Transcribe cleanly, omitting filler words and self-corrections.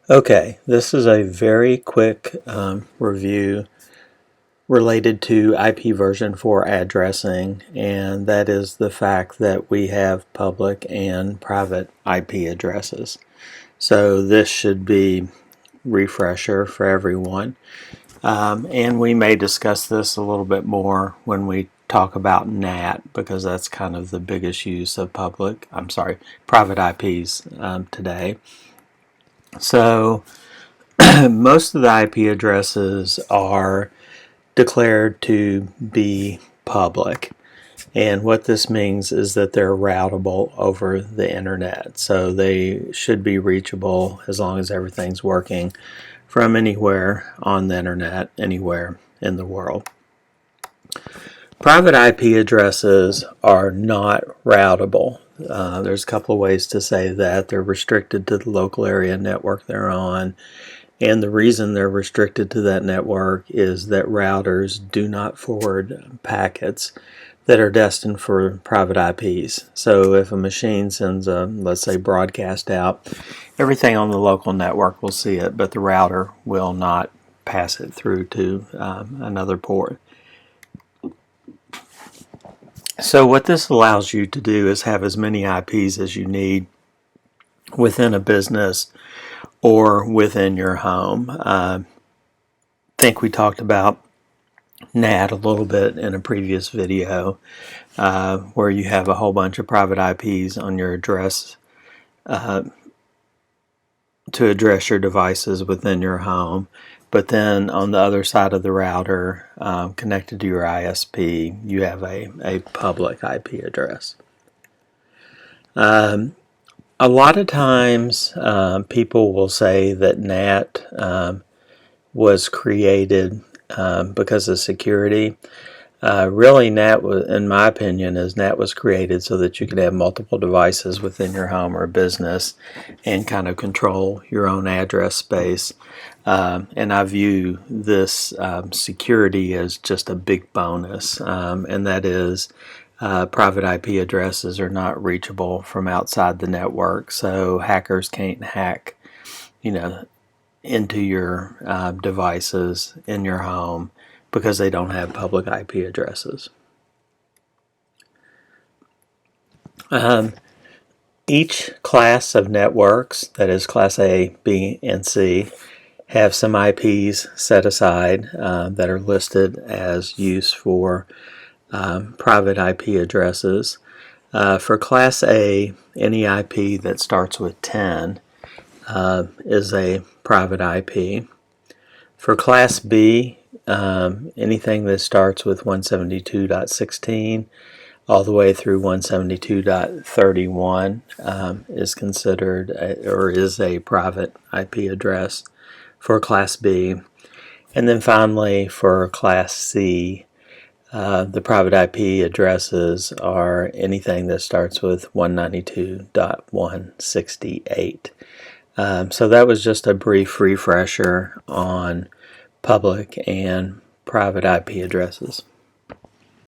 Okay, this is a very quick review related to IPv4 addressing, and that is the fact that we have public and private IP addresses. So this should be refresher for everyone, and we may discuss this a little bit more when we talk about NAT, because that's kind of the biggest use of private IPs today. So most of the IP addresses are declared to be public, and what this means is that they're routable over the internet, so they should be reachable as long as everything's working from anywhere on the internet, anywhere in the world. Private IP addresses are not routable. There's a couple of ways to say that. They're restricted to the local area network they're on, and the reason they're restricted to that network is that routers do not forward packets that are destined for private IPs. So if a machine sends a, let's say, broadcast out, everything on the local network will see it, but the router will not pass it through to another port. So what this allows you to do is have as many IPs as you need within a business or within your home. I think we talked about NAT a little bit in a previous video, where you have a whole bunch of private IPs on your address to address your devices within your home. But then on the other side of the router, connected to your ISP, you have a public IP address. A lot of times people will say that NAT was created because of security. Really, NAT was, in my opinion, NAT was created so that you could have multiple devices within your home or business and kind of control your own address space. And I view this security as just a big bonus, and that is private IP addresses are not reachable from outside the network, so hackers can't hack, into your devices in your home because they don't have public IP addresses. Each class of networks, that is class A, B, and C, have some IPs set aside that are listed as use for private IP addresses. For class A, any IP that starts with 10 is a private IP. For class B, anything that starts with 172.16 all the way through 172.31 is considered or is a private IP address for class B. And then finally, for class C, the private IP addresses are anything that starts with 192.168. So that was just a brief refresher on public and private IP addresses.